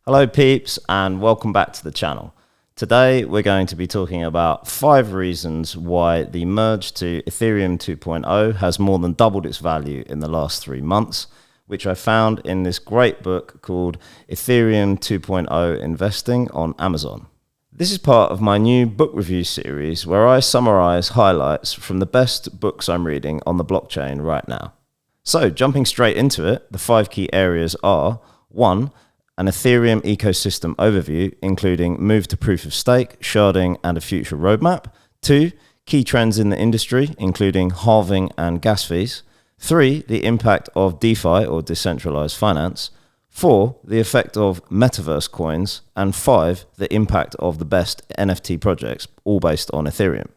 Hello peeps and welcome back to the channel. Today we're going to be talking about 5 reasons why the merge to Ethereum 2.0 has more than doubled its value in the last 3 months, which I found in this great book called Ethereum 2.0 Investing on Amazon. This is part of my new book review series where I summarize highlights from the best books I'm reading on the blockchain right now. So jumping straight into it, the 5 key areas are 1. An Ethereum ecosystem overview, including move to proof of stake, sharding, and a future roadmap. 2. Key trends in the industry, including halving and gas fees. 3. The impact of DeFi or decentralized finance. 4. The effect of Metaverse coins. And 5. The impact of the best NFT projects, all based on Ethereum.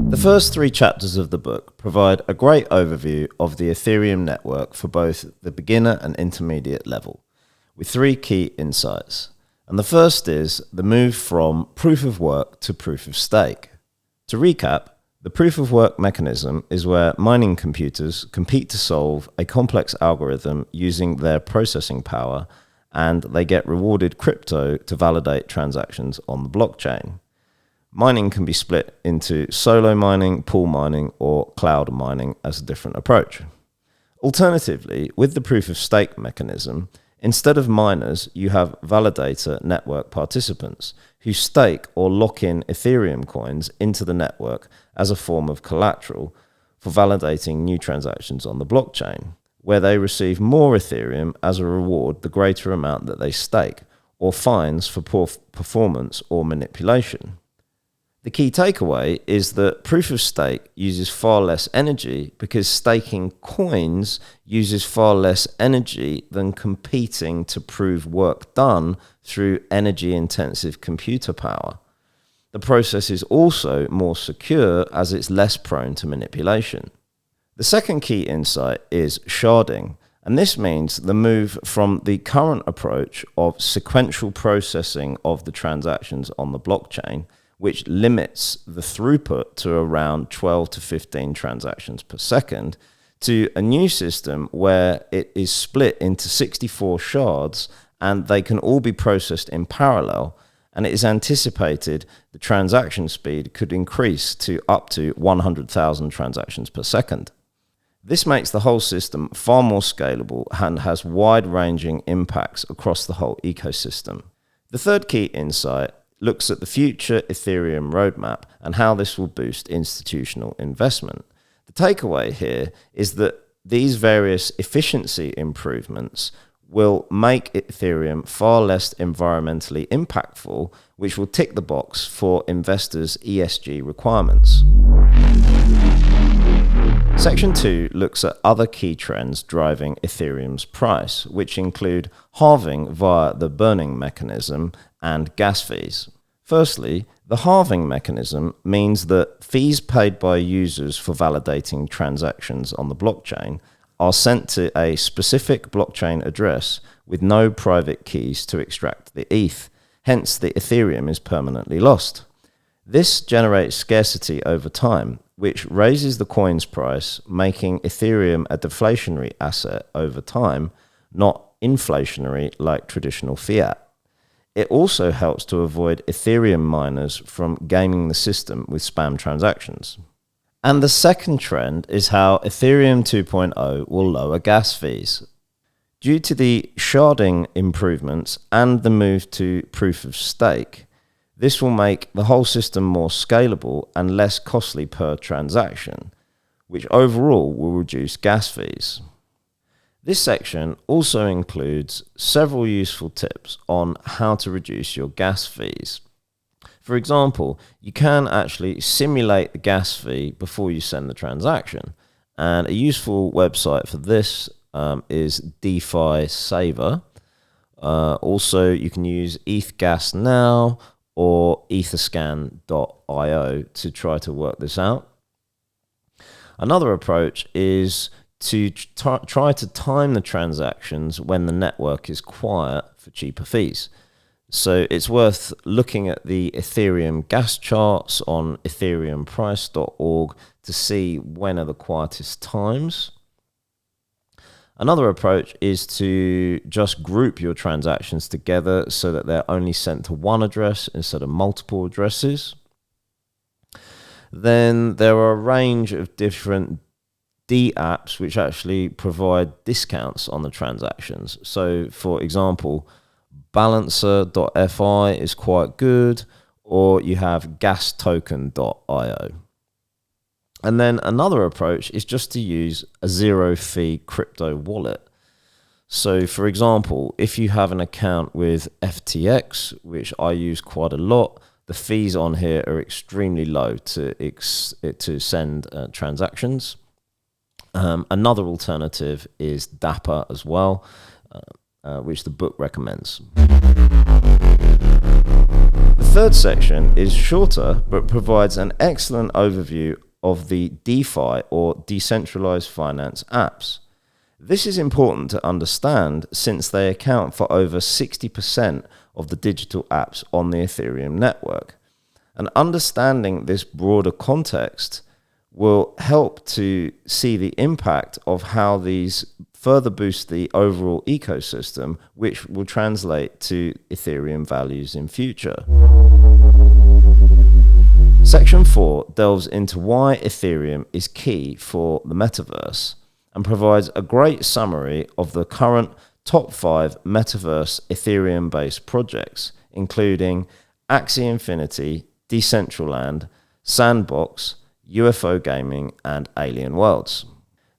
The first 3 chapters of the book provide a great overview of the Ethereum network for both the beginner and intermediate level, with 3 key insights. And the first is the move from proof of work to proof of stake. To recap, the proof of work mechanism is where mining computers compete to solve a complex algorithm using their processing power, and they get rewarded crypto to validate transactions on the blockchain. Mining can be split into solo mining, pool mining, or cloud mining as a different approach. Alternatively, with the proof of stake mechanism, instead of miners, you have validator network participants who stake or lock in Ethereum coins into the network as a form of collateral for validating new transactions on the blockchain, where they receive more Ethereum as a reward the greater amount that they stake, or fines for poor performance or manipulation. The key takeaway is that proof of stake uses far less energy because staking coins uses far less energy than competing to prove work done through energy-intensive computer power. The process is also more secure as it's less prone to manipulation. The second key insight is sharding, and this means the move from the current approach of sequential processing of the transactions on the blockchain, which limits the throughput to around 12 to 15 transactions per second, to a new system where it is split into 64 shards and they can all be processed in parallel, and it is anticipated the transaction speed could increase to up to 100,000 transactions per second. This makes the whole system far more scalable and has wide-ranging impacts across the whole ecosystem. The third key insight looks at the future Ethereum roadmap and how this will boost institutional investment. The takeaway here is that these various efficiency improvements will make Ethereum far less environmentally impactful, which will tick the box for investors' ESG requirements. Section 2 looks at other key trends driving Ethereum's price, which include halving via the burning mechanism and gas fees. Firstly, the halving mechanism means that fees paid by users for validating transactions on the blockchain are sent to a specific blockchain address with no private keys to extract the ETH. Hence, the Ethereum is permanently lost. This generates scarcity over time, which raises the coin's price, making Ethereum a deflationary asset over time, not inflationary like traditional fiat. It also helps to avoid Ethereum miners from gaming the system with spam transactions. And the second trend is how Ethereum 2.0 will lower gas fees. Due to the sharding improvements and the move to proof of stake, this will make the whole system more scalable and less costly per transaction, which overall will reduce gas fees. This section also includes several useful tips on how to reduce your gas fees. For example, you can actually simulate the gas fee before you send the transaction. And a useful website for this is DeFi Saver. Also, you can use ETH Gas Now or etherscan.io to try to work this out. Another approach is to try to time the transactions when the network is quiet for cheaper fees. So it's worth looking at the Ethereum gas charts on ethereumprice.org to see when are the quietest times. Another approach is to just group your transactions together so that they're only sent to one address instead of multiple addresses. Then there are a range of different apps which actually provide discounts on the transactions. So for example, balancer.fi is quite good, or you have gastoken.io. And then another approach is just to use a zero fee crypto wallet. So for example, if you have an account with FTX, which I use quite a lot, the fees on here are extremely low to send transactions. Another alternative is Dapper as well, which the book recommends. The third section is shorter, but provides an excellent overview of the DeFi or decentralized finance apps. This is important to understand since they account for over 60% of the digital apps on the Ethereum network. And understanding this broader context will help to see the impact of how these further boost the overall ecosystem, which will translate to Ethereum values in future. Section 4 delves into why Ethereum is key for the Metaverse and provides a great summary of the current top 5 Metaverse Ethereum-based projects, including Axie Infinity, Decentraland, Sandbox, UFO Gaming, and Alien Worlds.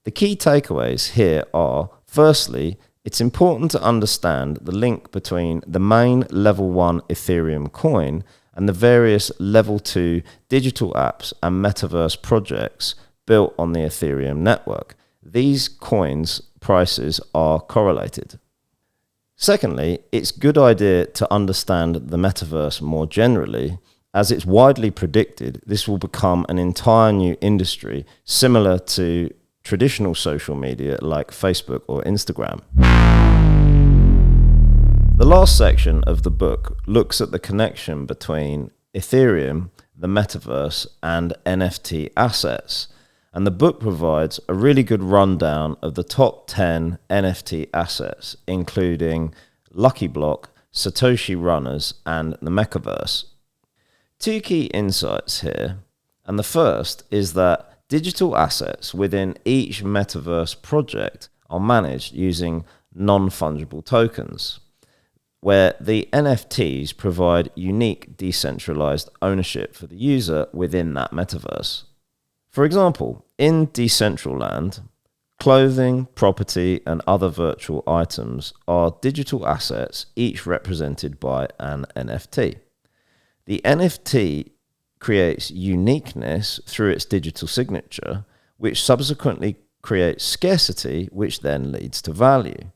The key takeaways here are, firstly, it's important to understand the link between the main level 1 Ethereum coin and the various level 2 digital apps and metaverse projects built on the Ethereum network. These coins' prices are correlated. Secondly, it's a good idea to understand the metaverse more generally, as it's widely predicted this will become an entire new industry similar to traditional social media like Facebook or Instagram. The last section of the book looks at the connection between Ethereum, the metaverse, and NFT assets. And the book provides a really good rundown of the top 10 NFT assets, including Lucky Block, Satoshi Runners, and the Metaverse. Two key insights here, and the first is that digital assets within each metaverse project are managed using non-fungible tokens, where the NFTs provide unique decentralized ownership for the user within that metaverse. For example, in Decentraland, clothing, property, and other virtual items are digital assets, each represented by an NFT. The NFT creates uniqueness through its digital signature, which subsequently creates scarcity, which then leads to value.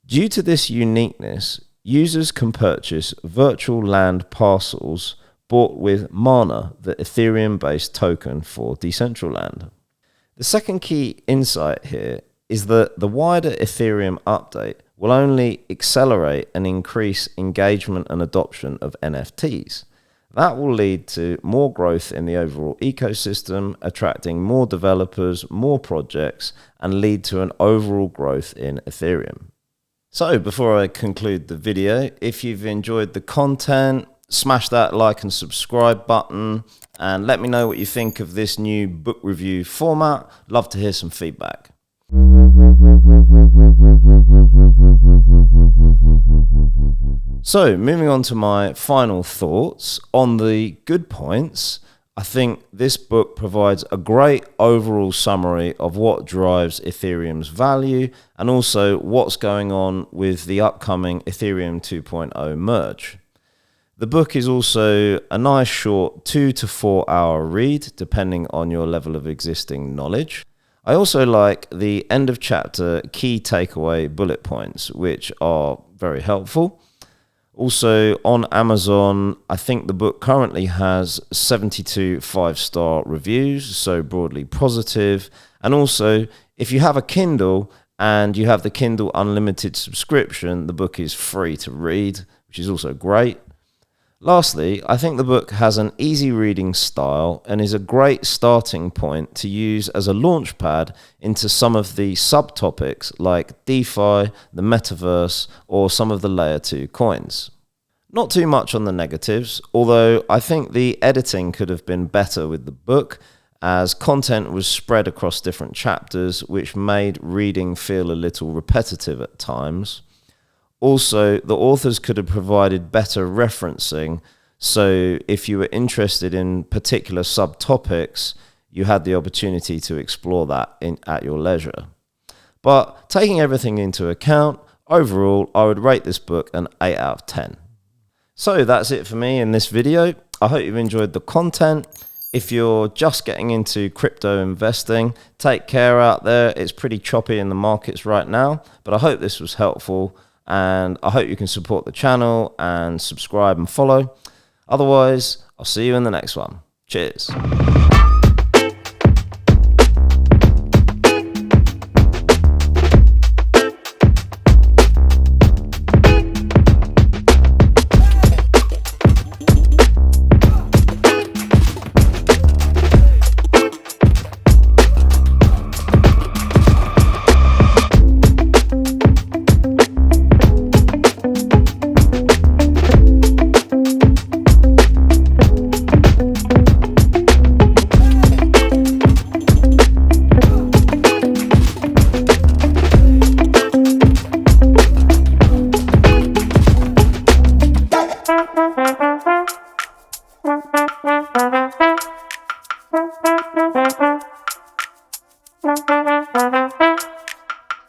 Due to this uniqueness, users can purchase virtual land parcels bought with Mana, the Ethereum-based token for Decentraland. The second key insight here is that the wider Ethereum update will only accelerate and increase engagement and adoption of NFTs. That will lead to more growth in the overall ecosystem, attracting more developers, more projects, and lead to an overall growth in Ethereum. So before I conclude the video, if you've enjoyed the content, smash that like and subscribe button and let me know what you think of this new book review format. Love to hear some feedback. So moving on to my final thoughts on the good points, I think this book provides a great overall summary of what drives Ethereum's value and also what's going on with the upcoming Ethereum 2.0 merge. The book is also a nice short 2 to 4 hour read, depending on your level of existing knowledge. I also like the end of chapter key takeaway bullet points, which are very helpful. Also on Amazon, I think the book currently has 72 5-star reviews, so broadly positive. And also, if you have a Kindle and you have the Kindle Unlimited subscription, the book is free to read, which is also great. Lastly, I think the book has an easy reading style and is a great starting point to use as a launchpad into some of the subtopics like DeFi, the Metaverse, or some of the layer 2 coins. Not too much on the negatives, although I think the editing could have been better with the book, as content was spread across different chapters, which made reading feel a little repetitive at times. Also, the authors could have provided better referencing, so if you were interested in particular subtopics, you had the opportunity to explore that at your leisure. But taking everything into account, overall, I would rate this book an 8 out of 10. So that's it for me in this video. I hope you've enjoyed the content. If you're just getting into crypto investing, take care out there. It's pretty choppy in the markets right now, but I hope this was helpful, and I hope you can support the channel and subscribe and follow. Otherwise, I'll see you in the next one. Cheers.